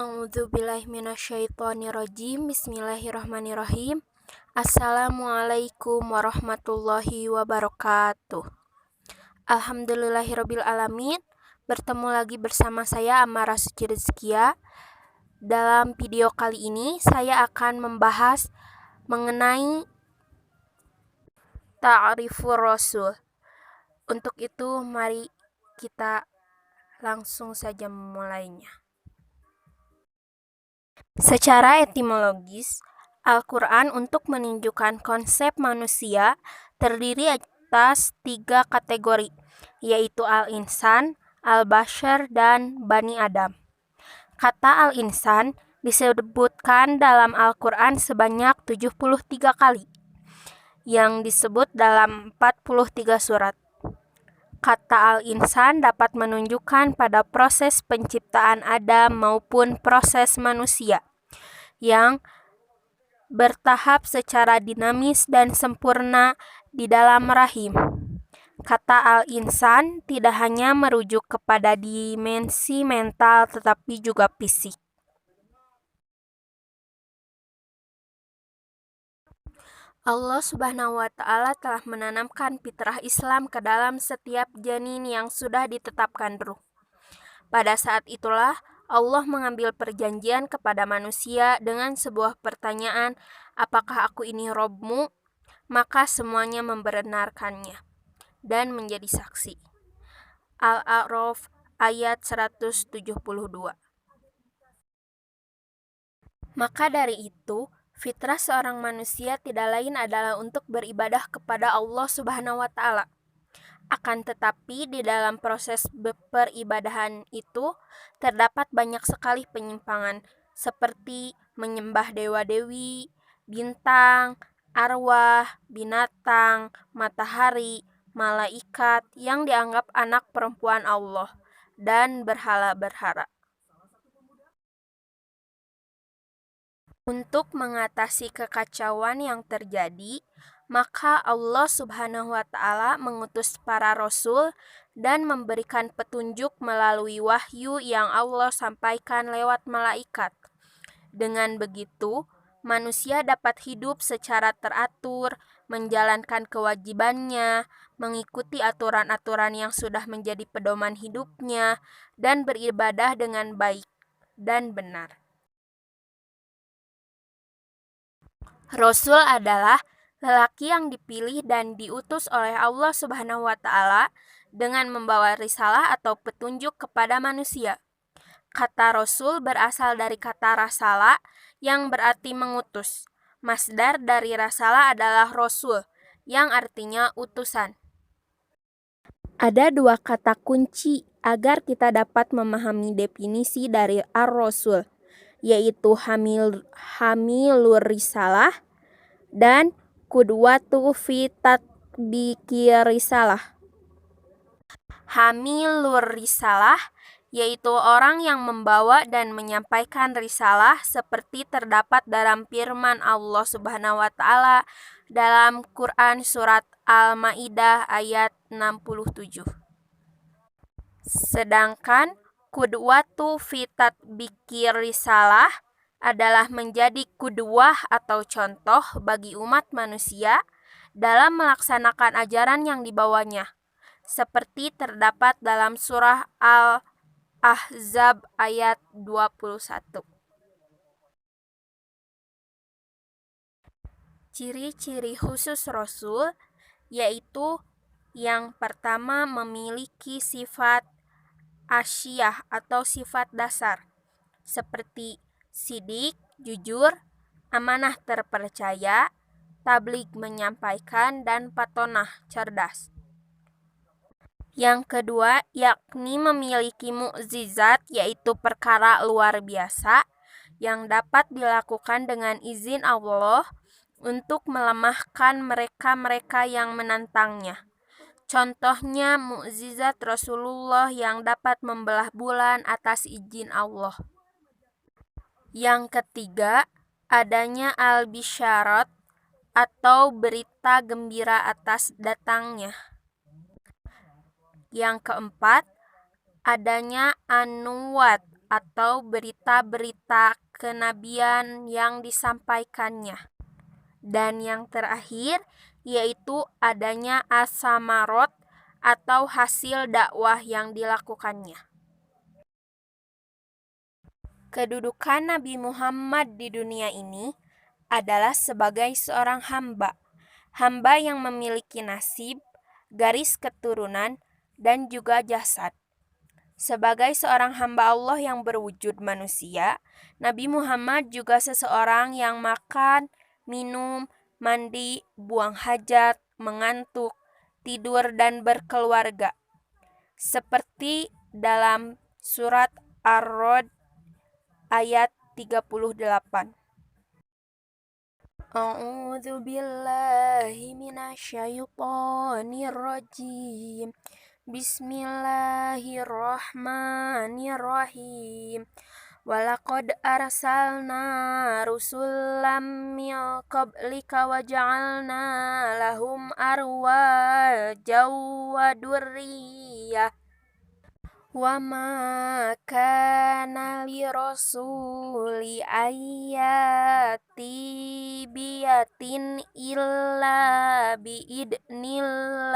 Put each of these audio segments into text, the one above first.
A'udzubillahi minasyaitonirrajim. Bismillahirrahmanirrahim. Assalamualaikum warahmatullahi wabarakatuh. Alhamdulillahirabbil alamin. Bertemu lagi bersama saya Amara Suci Rizkia. Dalam video kali ini saya akan membahas mengenai ta'rifur rasul. Untuk itu mari kita langsung saja memulainya. Secara etimologis, Al-Quran untuk menunjukkan konsep manusia terdiri atas 3 kategori, yaitu Al-Insan, Al-Bashar, dan Bani Adam. Kata Al-Insan disebutkan dalam Al-Quran sebanyak 73 kali, yang disebut dalam 43 surat. Kata Al-Insan dapat menunjukkan pada proses penciptaan Adam maupun proses manusia yang bertahap secara dinamis dan sempurna di dalam rahim. Kata Al-Insan tidak hanya merujuk kepada dimensi mental tetapi juga fisik. Allah Subhanahu wa Ta'ala telah menanamkan fitrah Islam ke dalam setiap janin yang sudah ditetapkan ruh. Pada saat itulah Allah mengambil perjanjian kepada manusia dengan sebuah pertanyaan, apakah aku ini Robmu? Maka semuanya membenarkannya dan menjadi saksi. Al-A'raf ayat 172. Maka dari itu, fitrah seorang manusia tidak lain adalah untuk beribadah kepada Allah Subhanahu wa Ta'ala. Akan tetapi di dalam proses peribadahan itu terdapat banyak sekali penyimpangan, seperti menyembah dewa-dewi, bintang, arwah, binatang, matahari, malaikat yang dianggap anak perempuan Allah, dan berhala-berhala. Untuk mengatasi kekacauan yang terjadi, maka Allah Subhanahu wa Ta'ala mengutus para rasul dan memberikan petunjuk melalui wahyu yang Allah sampaikan lewat malaikat. Dengan begitu, manusia dapat hidup secara teratur, menjalankan kewajibannya, mengikuti aturan-aturan yang sudah menjadi pedoman hidupnya, dan beribadah dengan baik dan benar. Rasul adalah lelaki yang dipilih dan diutus oleh Allah Subhanahu wa Ta'ala dengan membawa risalah atau petunjuk kepada manusia. Kata Rasul berasal dari kata rasala yang berarti mengutus. Masdar dari rasala adalah Rasul yang artinya utusan. Ada 2 kata kunci agar kita dapat memahami definisi dari ar-Rasul, yaitu hamilur risalah dan qudwatu fi tatbiqi risalah. Hamilur risalah yaitu orang yang membawa dan menyampaikan risalah seperti terdapat dalam firman Allah Subhanahu wa Ta'ala dalam Quran surat Al-Maidah ayat 67. Sedangkan qudwatu fi tatbiqi risalah adalah menjadi qudwah atau contoh bagi umat manusia dalam melaksanakan ajaran yang dibawanya, seperti terdapat dalam surah Al-Ahzab ayat 21. Ciri-ciri khusus Rasul yaitu yang pertama memiliki sifat asyiyah atau sifat dasar seperti sidik, jujur, amanah terpercaya, tabligh menyampaikan, dan patonah cerdas. Yang kedua, yakni memiliki mukjizat yaitu perkara luar biasa yang dapat dilakukan dengan izin Allah untuk melemahkan mereka-mereka yang menantangnya. Contohnya mukjizat Rasulullah yang dapat membelah bulan atas izin Allah. Yang ketiga, adanya al-bisyarat atau berita gembira atas datangnya. Yang keempat, adanya an-nuwat atau berita-berita kenabian yang disampaikannya. Dan yang terakhir yaitu adanya as-samarot atau hasil dakwah yang dilakukannya. Kedudukan Nabi Muhammad di dunia ini adalah sebagai seorang hamba yang memiliki nasib, garis keturunan, dan juga jasad. Sebagai seorang hamba Allah yang berwujud manusia, Nabi Muhammad juga seseorang yang makan, minum, mandi, buang hajat, mengantuk, tidur, dan berkeluarga. Seperti dalam surat Ar-Rod ayat 38. A'udzu billahi minasyaitonir rajim. Bismillahirrahmanirrahim. Walaqad arsalna rusulam min qablika wa ja'alna lahum arwajan wa dzurriyyah. Wa ma kana li rasuli ayati biyatin illa biidnillah.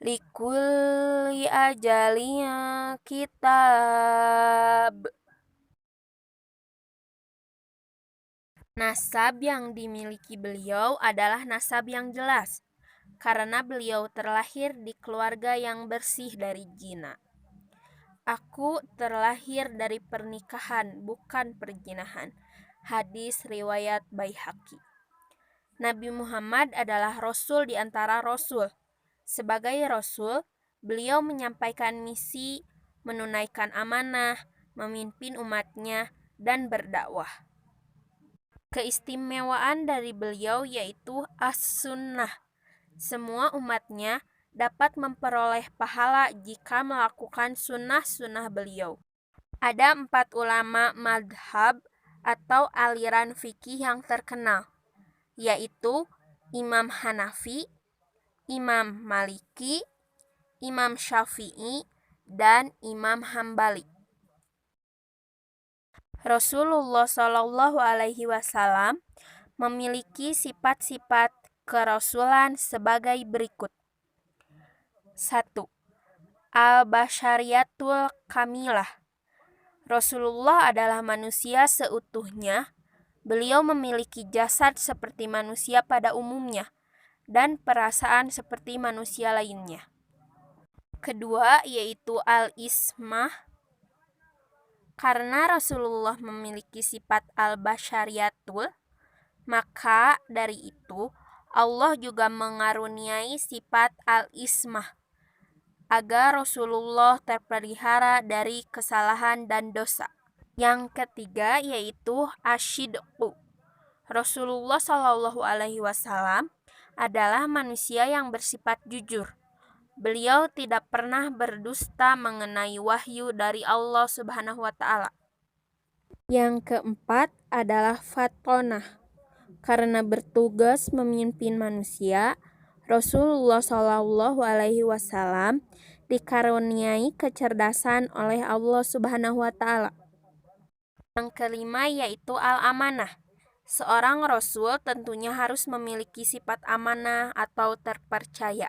Likulli ajalin kitab. Nasab yang dimiliki beliau adalah nasab yang jelas, karena beliau terlahir di keluarga yang bersih dari zina. Aku terlahir dari pernikahan, bukan perzinahan. Hadis riwayat Baihaqi. Nabi Muhammad adalah rasul di antara rasul. Sebagai rasul, beliau menyampaikan misi, menunaikan amanah, memimpin umatnya, dan berdakwah. Keistimewaan dari beliau yaitu as-sunnah. Semua umatnya dapat memperoleh pahala jika melakukan sunnah-sunnah beliau. Ada 4 ulama madhab atau aliran fikih yang terkenal, yaitu Imam Hanafi, Imam Maliki, Imam Syafi'i, dan Imam Hambali. Rasulullah SAW memiliki sifat-sifat kerasulan sebagai berikut. 1. Al-Basyariyatul Kamilah. Rasulullah adalah manusia seutuhnya. Beliau memiliki jasad seperti manusia pada umumnya dan perasaan seperti manusia lainnya. Kedua, yaitu al-ismah. Karena Rasulullah memiliki sifat al-basyariyatul, maka dari itu Allah juga mengaruniai sifat al-ismah agar Rasulullah terpelihara dari kesalahan dan dosa. Yang ketiga yaitu asyidqu. Rasulullah SAW adalah manusia yang bersifat jujur. Beliau tidak pernah berdusta mengenai wahyu dari Allah Subhanahu wa Ta'ala. Yang keempat adalah fatonah. Karena bertugas memimpin manusia, Rasulullah SAW dikaruniai kecerdasan oleh Allah Subhanahu wa Ta'ala. Yang kelima yaitu al-amanah. Seorang rasul tentunya harus memiliki sifat amanah atau terpercaya.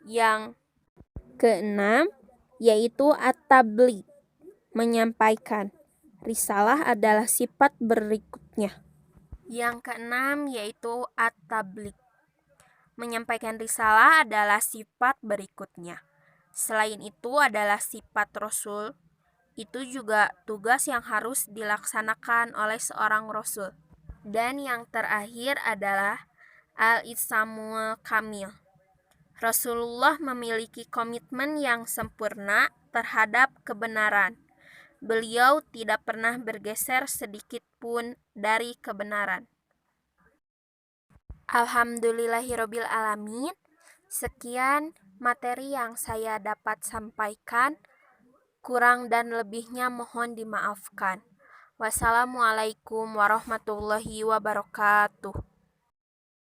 Yang keenam yaitu at-tabligh, menyampaikan. Risalah adalah sifat berikutnya. Yang keenam yaitu at-tabligh, menyampaikan risalah adalah sifat berikutnya. Selain itu adalah sifat rasul, itu juga tugas yang harus dilaksanakan oleh seorang rasul. Dan yang terakhir adalah al-islamul kamil. Rasulullah memiliki komitmen yang sempurna terhadap kebenaran. Beliau tidak pernah bergeser sedikit pun dari kebenaran. Alhamdulillahirabbil alamin. Sekian materi yang saya dapat sampaikan. Kurang dan lebihnya mohon dimaafkan. Wassalamualaikum warahmatullahi wabarakatuh.